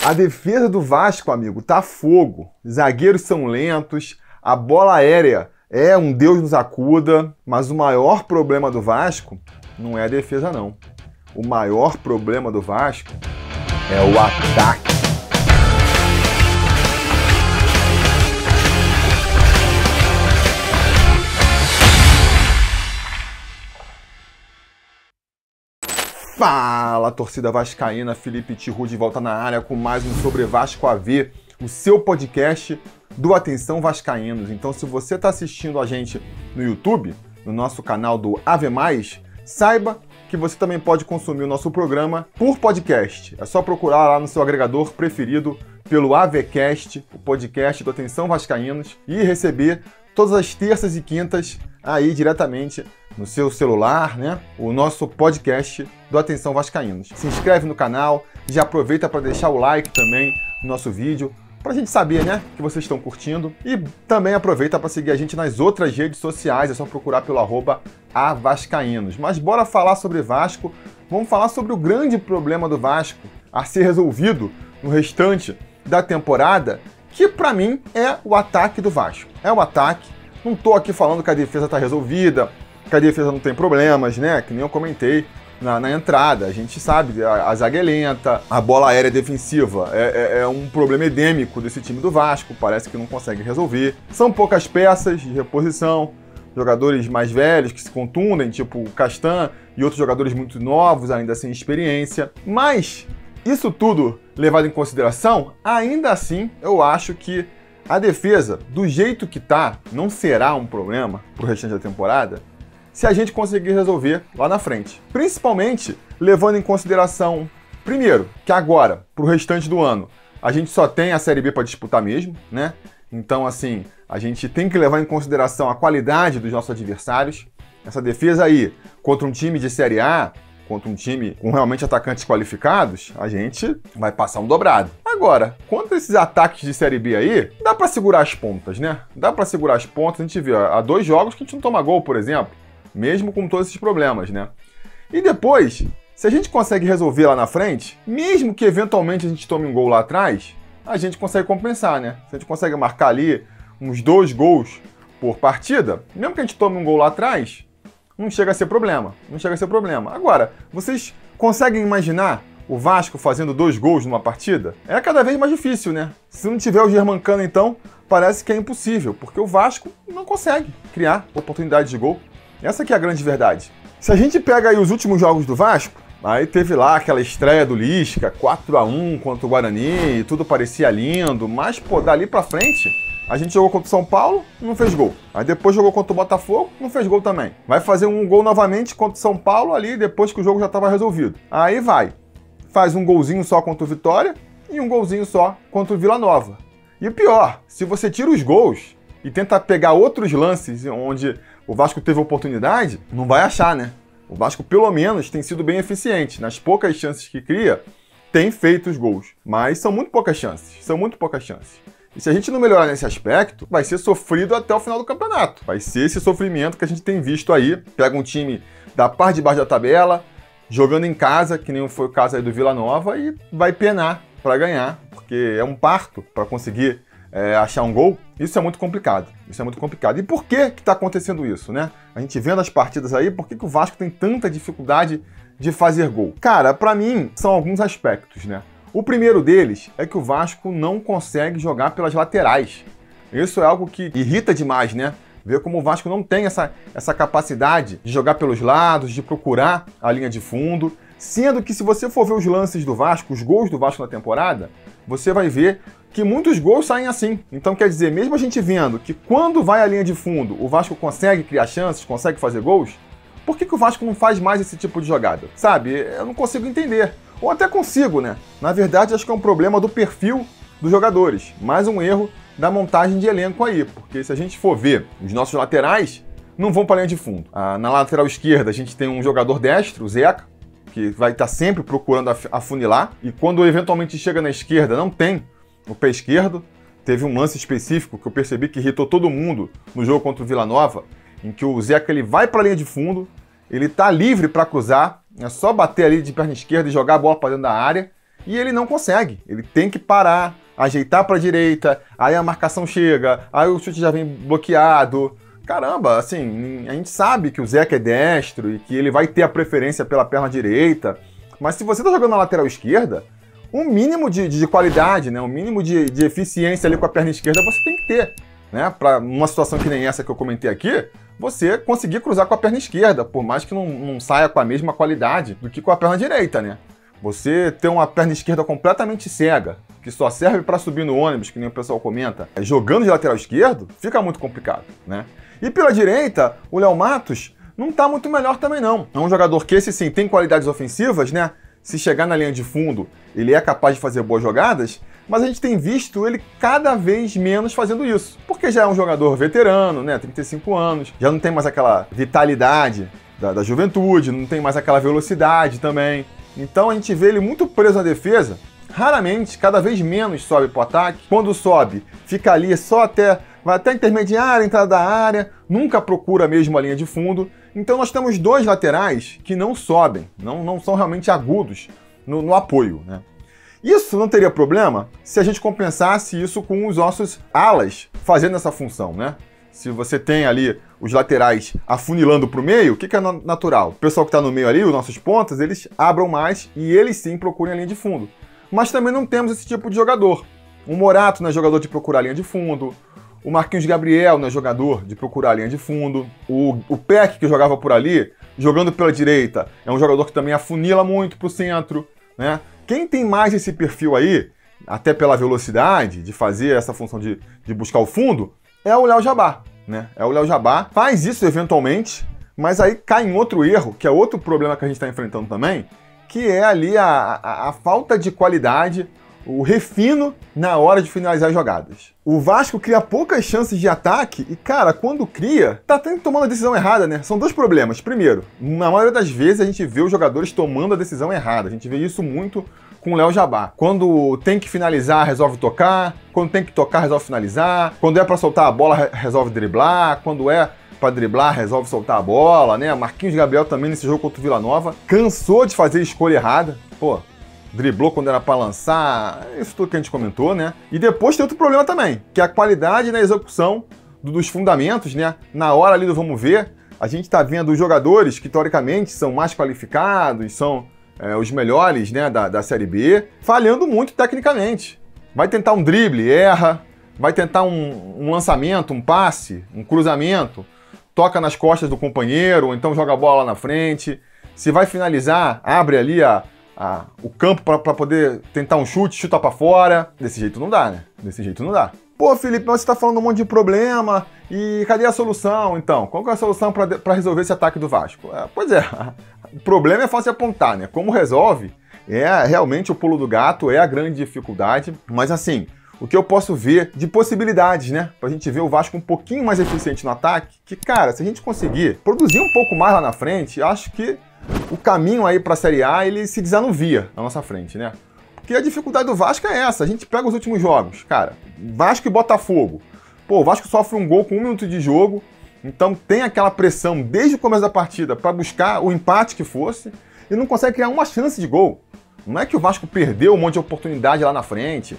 A defesa do Vasco, amigo, tá fogo. Zagueiros são lentos, a bola aérea é um Deus nos acuda, mas o maior problema do Vasco não é a defesa, não. O maior problema do Vasco é o ataque. Fala, torcida vascaína, Felipe Tiru de volta na área com mais um Sobre Vasco AV, o seu podcast do Atenção Vascaínos. Então, se você está assistindo a gente no YouTube, no nosso canal do AV+, saiba que você também pode consumir o nosso programa por podcast. É só procurar lá no seu agregador preferido pelo AVcast, o podcast do Atenção Vascaínos, e receber todas as terças e quintas aí diretamente no seu celular, né? O nosso podcast do Atenção Vascaínos. Se inscreve no canal, já aproveita para deixar o like também no nosso vídeo, para a gente saber, né, que vocês estão curtindo. E também aproveita para seguir a gente nas outras redes sociais, é só procurar pelo @avascaínos. Mas bora falar sobre Vasco, vamos falar sobre o grande problema do Vasco a ser resolvido no restante da temporada, que para mim é o ataque do Vasco. É o ataque, não tô aqui falando que a defesa está resolvida, que a defesa não tem problemas, né? Que nem eu comentei na entrada. A gente sabe, a zaga é lenta, a bola aérea defensiva é um problema endêmico desse time do Vasco, parece que não consegue resolver. São poucas peças de reposição, jogadores mais velhos que se contundem, tipo o Castan, e outros jogadores muito novos, ainda sem experiência. Mas isso tudo levado em consideração, ainda assim eu acho que a defesa, do jeito que tá, não será um problema pro restante da temporada, se a gente conseguir resolver lá na frente. Principalmente levando em consideração, primeiro, que agora, pro restante do ano, a gente só tem a Série B para disputar mesmo, né? Então, assim, a gente tem que levar em consideração a qualidade dos nossos adversários. Essa defesa aí, contra um time de Série A, contra um time com realmente atacantes qualificados, a gente vai passar um dobrado. Agora, contra esses ataques de Série B aí, dá para segurar as pontas, né? Dá para segurar as pontas, a gente vê, há 2 jogos que a gente não toma gol, por exemplo, mesmo com todos esses problemas, né? E depois, se a gente consegue resolver lá na frente, mesmo que eventualmente a gente tome um gol lá atrás, a gente consegue compensar, né? Se a gente consegue marcar ali uns 2 gols por partida, mesmo que a gente tome um gol lá atrás, não chega a ser problema, não chega a ser problema. Agora, vocês conseguem imaginar o Vasco fazendo 2 gols numa partida? É cada vez mais difícil, né? Se não tiver o Germancano, então, parece que é impossível, porque o Vasco não consegue criar oportunidades de gol. Essa que é a grande verdade. Se a gente pega aí os últimos jogos do Vasco, aí teve lá aquela estreia do Lisca, 4-1 contra o Guarani, e tudo parecia lindo, mas, pô, dali pra frente, a gente jogou contra o São Paulo, não fez gol. Aí depois jogou contra o Botafogo, não fez gol também. Vai fazer um gol novamente contra o São Paulo ali, depois que o jogo já estava resolvido. Aí vai, faz um golzinho só contra o Vitória e um golzinho só contra o Vila Nova. E o pior, se você tira os gols e tenta pegar outros lances onde o Vasco teve oportunidade, não vai achar, né? O Vasco, pelo menos, tem sido bem eficiente. Nas poucas chances que cria, tem feito os gols. Mas são muito poucas chances. São muito poucas chances. E se a gente não melhorar nesse aspecto, vai ser sofrido até o final do campeonato. Vai ser esse sofrimento que a gente tem visto aí. Pega um time da parte de baixo da tabela, jogando em casa, que nem foi o caso aí do Vila Nova, e vai penar para ganhar, porque é um parto para conseguir achar um gol. Isso é muito complicado. Isso é muito complicado. E por que está acontecendo isso, né? A gente vendo as partidas aí, por que o Vasco tem tanta dificuldade de fazer gol? Cara, para mim, são alguns aspectos, né? O primeiro deles é que o Vasco não consegue jogar pelas laterais. Isso é algo que irrita demais, né? Ver como o Vasco não tem essa capacidade de jogar pelos lados, de procurar a linha de fundo. Sendo que se você for ver os lances do Vasco, os gols do Vasco na temporada, você vai ver que muitos gols saem assim. Então quer dizer, mesmo a gente vendo que quando vai à linha de fundo, o Vasco consegue criar chances, consegue fazer gols, por que o Vasco não faz mais esse tipo de jogada? Sabe, eu não consigo entender. Ou até consigo, né? Na verdade, acho que é um problema do perfil dos jogadores. Mais um erro da montagem de elenco aí. Porque se a gente for ver, os nossos laterais não vão para a linha de fundo. Na lateral esquerda, a gente tem um jogador destro, o Zeca, que vai estar sempre procurando afunilar. E quando eventualmente chega na esquerda, não tem o pé esquerdo. Teve um lance específico que eu percebi que irritou todo mundo no jogo contra o Vila Nova, em que o Zeca ele vai para a linha de fundo, ele tá livre para cruzar, é só bater ali de perna esquerda e jogar a bola para dentro da área, E ele não consegue, ele tem que parar, ajeitar para a direita, aí a marcação chega, aí o chute já vem bloqueado. Caramba, assim, a gente sabe que o Zeca é destro e que ele vai ter a preferência pela perna direita, mas se você tá jogando na lateral esquerda, um mínimo de qualidade, né, um mínimo de eficiência ali com a perna esquerda você tem que ter, né, para uma situação que nem essa que eu comentei aqui, você conseguir cruzar com a perna esquerda, por mais que não saia com a mesma qualidade do que com a perna direita, né. Você ter uma perna esquerda completamente cega, que só serve para subir no ônibus, que nem o pessoal comenta, jogando de lateral esquerdo, fica muito complicado, né. E pela direita, o Léo Matos não tá muito melhor também não. É um jogador que esse sim tem qualidades ofensivas, né? Se chegar na linha de fundo, ele é capaz de fazer boas jogadas, mas a gente tem visto ele cada vez menos fazendo isso. Porque já é um jogador veterano, né? 35 anos, já não tem mais aquela vitalidade da juventude, não tem mais aquela velocidade também. Então a gente vê ele muito preso na defesa, raramente, cada vez menos sobe pro ataque. Quando sobe, fica ali só vai até a intermediária, entrada da área, nunca procura mesmo a linha de fundo. Então nós temos dois laterais que não sobem, não são realmente agudos no apoio, né? Isso não teria problema se a gente compensasse isso com os nossos alas fazendo essa função, né? Se você tem ali os laterais afunilando para o meio, o que é natural? O pessoal que está no meio ali, os nossos pontas, eles abram mais e eles sim procurem a linha de fundo. Mas também não temos esse tipo de jogador. O Morato não é jogador de procurar a linha de fundo. O Marquinhos Gabriel não é jogador de procurar a linha de fundo. O Peck, que jogava por ali, jogando pela direita, é um jogador que também afunila muito para o centro, né? Quem tem mais esse perfil aí, até pela velocidade de fazer essa função de buscar o fundo, é o Léo Jabá, né? É o Léo Jabá. Faz isso eventualmente, mas aí cai em outro erro, que é outro problema que a gente está enfrentando também, que é ali a falta de qualidade, o refino na hora de finalizar as jogadas. O Vasco cria poucas chances de ataque e, cara, quando cria, tá tomando a decisão errada, né? São dois problemas. Primeiro, na maioria das vezes a gente vê os jogadores tomando a decisão errada. A gente vê isso muito com o Léo Jabá. Quando tem que finalizar, resolve tocar. Quando tem que tocar, resolve finalizar. Quando é pra soltar a bola, resolve driblar. Quando é pra driblar, resolve soltar a bola, né? Marquinhos Gabriel também nesse jogo contra o Vila Nova cansou de fazer a escolha errada. Pô, driblou quando era para lançar, isso tudo que a gente comentou, né? E depois tem outro problema também, que é a qualidade na execução dos fundamentos, né? Na hora ali do vamos ver, a gente tá vendo os jogadores que teoricamente são mais qualificados, são os melhores, né, da Série B, falhando muito tecnicamente. Vai tentar um drible, erra. Vai tentar um lançamento, um passe, um cruzamento, toca nas costas do companheiro, ou então joga a bola lá na frente. Se vai finalizar, abre ali o campo para poder tentar um chute, chuta para fora. Desse jeito não dá, né? Desse jeito não dá. Pô, Felipe, mas você tá falando um monte de problema e cadê a solução, então? Qual que é a solução para resolver esse ataque do Vasco? Pois é, o problema é fácil de apontar, né? Como resolve é realmente o pulo do gato, é a grande dificuldade, mas assim, o que eu posso ver de possibilidades, né? Pra gente ver o Vasco um pouquinho mais eficiente no ataque, que, cara, se a gente conseguir produzir um pouco mais lá na frente, acho que o caminho aí pra Série A, ele se desanuvia na nossa frente, né? Porque a dificuldade do Vasco é essa, a gente pega os últimos jogos, cara, Vasco e Botafogo. Pô, o Vasco sofre um gol com 1 minuto de jogo, então tem aquela pressão desde o começo da partida pra buscar o empate que fosse, e não consegue criar uma chance de gol. Não é que o Vasco perdeu um monte de oportunidade lá na frente,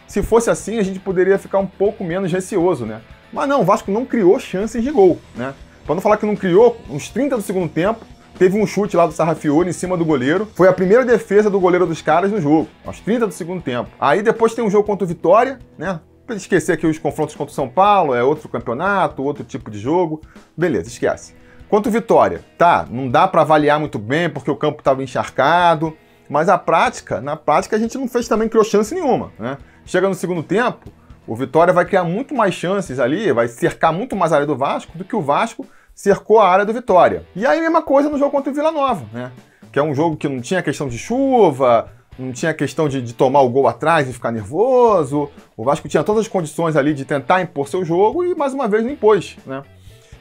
se fosse assim, a gente poderia ficar um pouco menos receoso, né? Mas não, o Vasco não criou chances de gol, né? Pra não falar que não criou, uns 30 do segundo tempo, teve um chute lá do Sarrafiori em cima do goleiro. Foi a primeira defesa do goleiro dos caras no jogo, aos 30 do segundo tempo. Aí depois tem um jogo contra o Vitória, né? Pra esquecer aqui os confrontos contra o São Paulo, é outro campeonato, outro tipo de jogo. Beleza, esquece. Quanto o Vitória, tá, não dá pra avaliar muito bem porque o campo tava encharcado, mas na prática a gente não fez também, criou chance nenhuma, né? Chega no segundo tempo, o Vitória vai criar muito mais chances ali, vai cercar muito mais a área do Vasco do que o Vasco cercou a área do Vitória. E aí a mesma coisa no jogo contra o Vila Nova, né? Que é um jogo que não tinha questão de chuva, não tinha questão de tomar o gol atrás e ficar nervoso. O Vasco tinha todas as condições ali de tentar impor seu jogo e mais uma vez não impôs, né?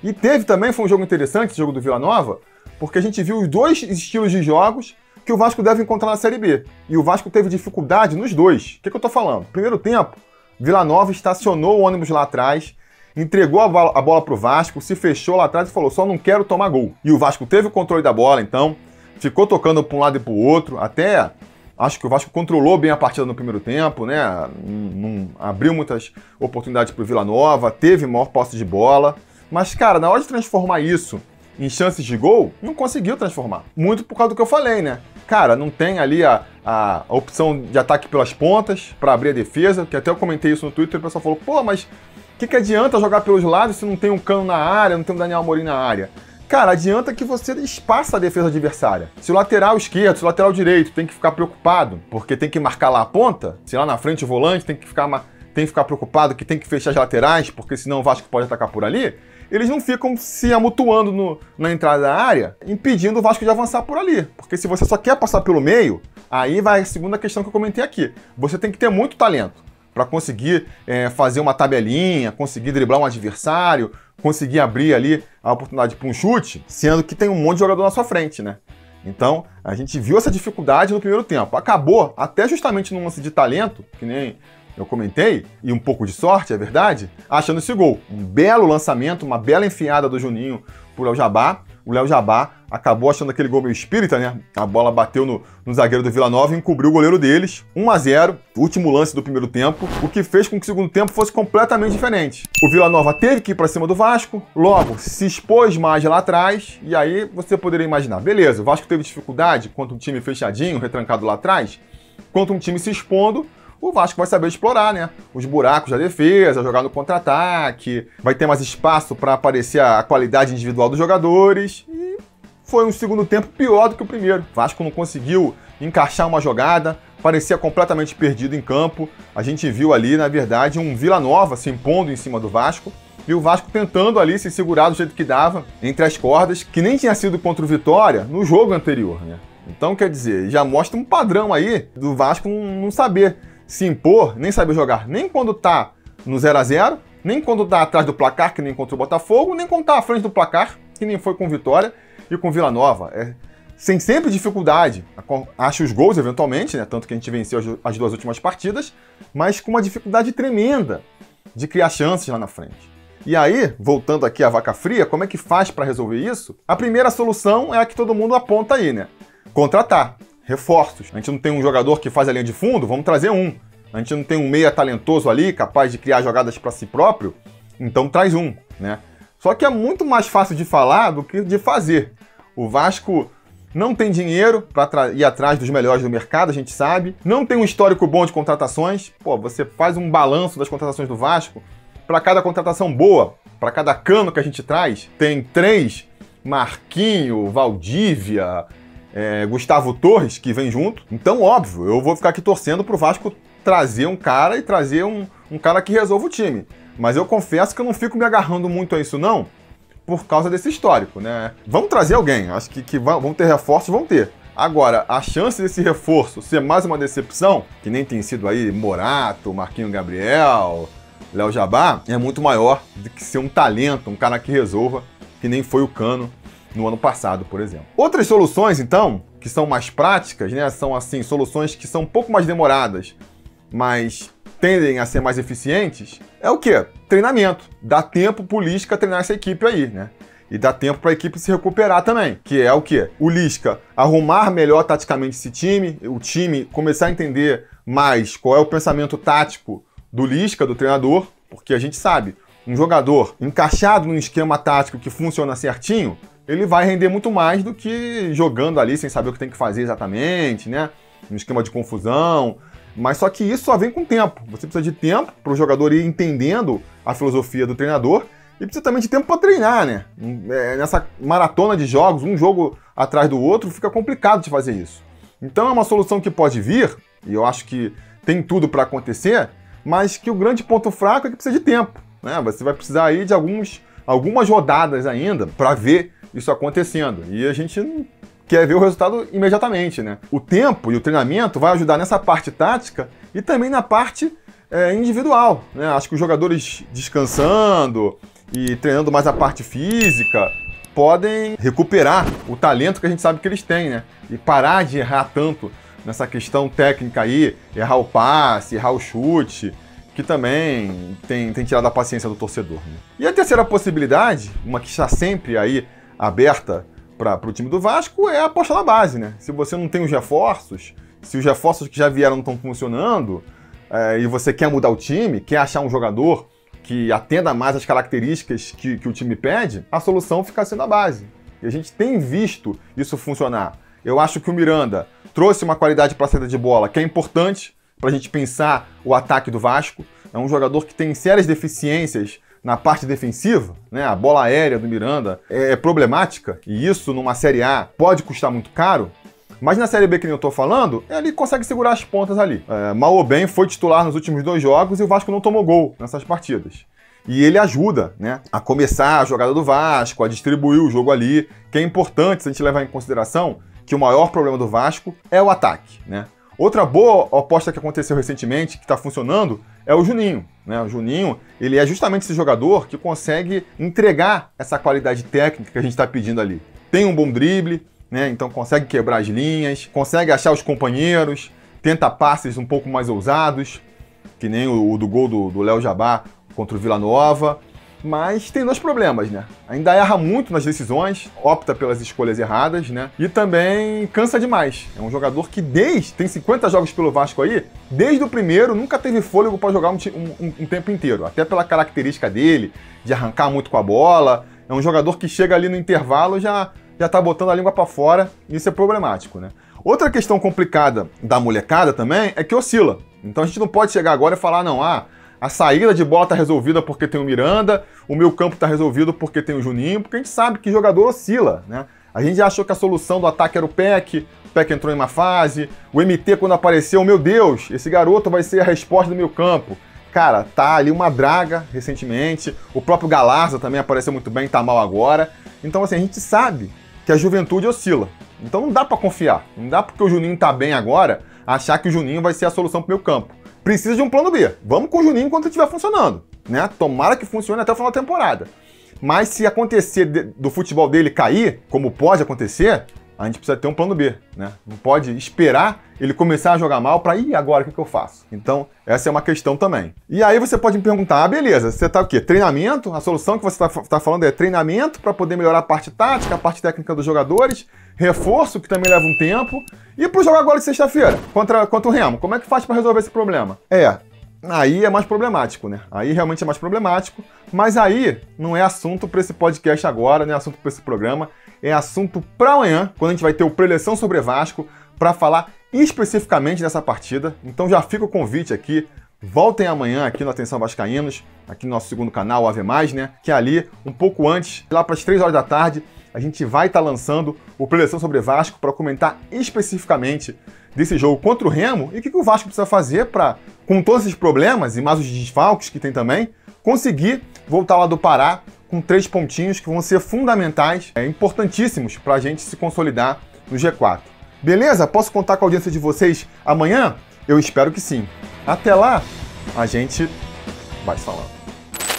E teve também, foi um jogo interessante, esse jogo do Vila Nova, porque a gente viu os dois estilos de jogos que o Vasco deve encontrar na Série B. E o Vasco teve dificuldade nos dois. O que eu tô falando? Primeiro tempo, Vila Nova estacionou o ônibus lá atrás, entregou a bola pro Vasco, se fechou lá atrás e falou, só não quero tomar gol. E o Vasco teve o controle da bola, então, ficou tocando para um lado e para o outro, até Acho que o Vasco controlou bem a partida no primeiro tempo, né? Não abriu muitas oportunidades para o Vila Nova, teve maior posse de bola. Mas, cara, na hora de transformar isso em chances de gol, não conseguiu transformar. Muito por causa do que eu falei, né? Cara, não tem ali a opção de ataque pelas pontas para abrir a defesa, que até eu comentei isso no Twitter e o pessoal falou, pô, mas o que adianta jogar pelos lados se não tem um Cano na área, não tem um Daniel Amorim na área? Cara, adianta que você espaça a defesa adversária. Se o lateral esquerdo, se o lateral direito tem que ficar preocupado, porque tem que marcar lá a ponta, se lá na frente o volante tem que ficar preocupado que tem que fechar as laterais, porque senão o Vasco pode atacar por ali, eles não ficam se amutuando na entrada da área, impedindo o Vasco de avançar por ali. Porque se você só quer passar pelo meio, aí vai a segunda questão que eu comentei aqui. Você tem que ter muito talento para conseguir fazer uma tabelinha, conseguir driblar um adversário, conseguir abrir ali a oportunidade para um chute, sendo que tem um monte de jogador na sua frente, né? Então, a gente viu essa dificuldade no primeiro tempo. Acabou até justamente num lance de talento, que nem eu comentei, e um pouco de sorte, é verdade, achando esse gol. Um belo lançamento, uma bela enfiada do Juninho pro Léo Jabá. O Léo Jabá acabou achando aquele gol meio espírita, né? A bola bateu no zagueiro do Vila Nova e encobriu o goleiro deles. 1-0, último lance do primeiro tempo, o que fez com que o segundo tempo fosse completamente diferente. O Vila Nova teve que ir para cima do Vasco, logo se expôs mais lá atrás, e aí você poderia imaginar, beleza, o Vasco teve dificuldade contra um time fechadinho, retrancado lá atrás, contra um time se expondo, o Vasco vai saber explorar, né? Os buracos da defesa, jogar no contra-ataque, vai ter mais espaço para aparecer a qualidade individual dos jogadores. E foi um segundo tempo pior do que o primeiro. O Vasco não conseguiu encaixar uma jogada, parecia completamente perdido em campo. A gente viu ali, na verdade, um Vila Nova se impondo em cima do Vasco e o Vasco tentando ali se segurar do jeito que dava entre as cordas, que nem tinha sido contra o Vitória no jogo anterior, né? Então, quer dizer, já mostra um padrão aí do Vasco não saber se impor, nem saber jogar, nem quando tá no 0-0, nem quando tá atrás do placar, que nem contra o Botafogo, nem quando tá à frente do placar, que nem foi com Vitória e com Vila Nova. Sem sempre dificuldade, acha os gols eventualmente, né? Tanto que a gente venceu as duas últimas partidas, mas com uma dificuldade tremenda de criar chances lá na frente. E aí, voltando aqui à vaca fria, como é que faz para resolver isso? A primeira solução é a que todo mundo aponta aí, né? Contratar. Reforços. A gente não tem um jogador que faz a linha de fundo, vamos trazer um. A gente não tem um meia talentoso ali, capaz de criar jogadas para si próprio, então traz um, né? Só que é muito mais fácil de falar do que de fazer. O Vasco não tem dinheiro para ir atrás dos melhores do mercado, a gente sabe. Não tem um histórico bom de contratações. Pô, você faz um balanço das contratações do Vasco. Para cada contratação boa, para cada Cano que a gente traz, tem 3, Marquinho, Valdívia, Gustavo Torres, que vem junto. Então, óbvio, eu vou ficar aqui torcendo pro Vasco trazer um cara e trazer um cara que resolva o time. Mas eu confesso que eu não fico me agarrando muito a isso, não, por causa desse histórico, né? Vamos trazer alguém, acho que vão ter reforços, vão ter. Agora, a chance desse reforço ser mais uma decepção, que nem tem sido aí Morato, Marquinhos Gabriel, Léo Jabá, é muito maior do que ser um talento, um cara que resolva, que nem foi o Cano no ano passado, por exemplo. Outras soluções, então, que são mais práticas, né, são assim, soluções que são um pouco mais demoradas, mas tendem a ser mais eficientes, é o quê? Treinamento. Dá tempo pro Lisca treinar essa equipe aí, né? E dá tempo para a equipe se recuperar também, que é o quê? O Lisca arrumar melhor taticamente esse time, o time começar a entender mais qual é o pensamento tático do Lisca, do treinador, porque a gente sabe, um jogador encaixado num esquema tático que funciona certinho, ele vai render muito mais do que jogando ali sem saber o que tem que fazer exatamente, né? Um esquema de confusão. Mas só que isso só vem com tempo. Você precisa de tempo para o jogador ir entendendo a filosofia do treinador e precisa também de tempo para treinar, né? Nessa maratona de jogos, um jogo atrás do outro, fica complicado de fazer isso. Então é uma solução que pode vir, e eu acho que tem tudo para acontecer, mas que o grande ponto fraco é que precisa de tempo, né? Você vai precisar aí de algumas rodadas ainda para ver isso acontecendo. E a gente não quer ver o resultado imediatamente, né? O tempo e o treinamento vai ajudar nessa parte tática e também na parte individual, né? Acho que os jogadores descansando e treinando mais a parte física podem recuperar o talento que a gente sabe que eles têm, né? E parar de errar tanto nessa questão técnica aí, errar o passe, errar o chute, que também tem tirado a paciência do torcedor, né? E a terceira possibilidade, uma que está sempre aí aberta para o time do Vasco, é apostar na base, né? Se você não tem os reforços, Se os reforços que já vieram não estão funcionando, e você quer mudar o time, quer achar um jogador que atenda mais às características que o time pede, a solução fica sendo a base. E a gente tem visto isso funcionar. Eu acho que o Miranda trouxe uma qualidade para a saída de bola que é importante para a gente pensar o ataque do Vasco. É um jogador que tem sérias deficiências na parte defensiva, né? A bola aérea do Miranda é problemática, e isso numa Série A pode custar muito caro, mas na Série B que nem eu tô falando, ele consegue segurar as pontas ali. Mal ou bem, foi titular nos últimos 2 jogos e o Vasco não tomou gol nessas partidas. E ele ajuda, né, a começar a jogada do Vasco, a distribuir o jogo ali, que é importante se a gente levar em consideração que o maior problema do Vasco é o ataque, né? Outra boa aposta que aconteceu recentemente, que está funcionando, é o Juninho, né? O Juninho, ele é justamente esse jogador que consegue entregar essa qualidade técnica que a gente está pedindo ali. Tem um bom drible, né? Então consegue quebrar as linhas, consegue achar os companheiros, tenta passes um pouco mais ousados, que nem o do gol do Léo Jabá contra o Vila Nova. Mas tem 2 problemas, né? Ainda erra muito nas decisões, opta pelas escolhas erradas, né? E também cansa demais. É um jogador que tem 50 jogos pelo Vasco aí, desde o primeiro nunca teve fôlego para jogar um tempo inteiro. Até pela característica dele, de arrancar muito com a bola. É um jogador que chega ali no intervalo e já tá botando a língua para fora, e isso é problemático, né? Outra questão complicada da molecada também é que oscila. Então a gente não pode chegar agora e falar, não, a saída de bola tá resolvida porque tem o Miranda, o meio campo tá resolvido porque tem o Juninho, porque a gente sabe que jogador oscila, né? A gente já achou que a solução do ataque era o Peck entrou em uma fase, o MT quando apareceu, meu Deus, esse garoto vai ser a resposta do meio campo. Cara, tá ali uma draga recentemente, o próprio Galarza também apareceu muito bem, tá mal agora. Então assim, a gente sabe que a juventude oscila. Então não dá pra confiar, não dá porque o Juninho tá bem agora, achar que o Juninho vai ser a solução pro meio campo. Precisa de um plano B. Vamos com o Juninho enquanto estiver funcionando, né? Tomara que funcione até o final da temporada. Mas se acontecer do futebol dele cair, como pode acontecer, a gente precisa ter um plano B, né? Não pode esperar ele começar a jogar mal para agora o que eu faço? Então, essa é uma questão também. E aí você pode me perguntar, beleza, você tá o quê? Treinamento? A solução que você tá falando é treinamento para poder melhorar a parte tática, a parte técnica dos jogadores, reforço, que também leva um tempo, e pro jogo agora de sexta-feira, contra o Remo, como é que faz para resolver esse problema? Aí é mais problemático, né? Aí realmente é mais problemático, mas aí não é assunto para esse podcast agora, não é assunto para esse programa, é assunto para amanhã, quando a gente vai ter o Preleção sobre Vasco, para falar especificamente dessa partida. Então já fica o convite aqui, voltem amanhã aqui no Atenção Vascaínos, aqui no nosso segundo canal, o Ave Mais, né? Que ali, um pouco antes, lá para as 3 horas da tarde, a gente vai estar lançando o Preleção sobre Vasco para comentar especificamente desse jogo contra o Remo e o que o Vasco precisa fazer para, com todos esses problemas e mais os desfalques que tem também, conseguir voltar lá do Pará com 3 pontinhos que vão ser fundamentais, importantíssimos para a gente se consolidar no G4. Beleza? Posso contar com a audiência de vocês amanhã? Eu espero que sim. Até lá, a gente vai falando.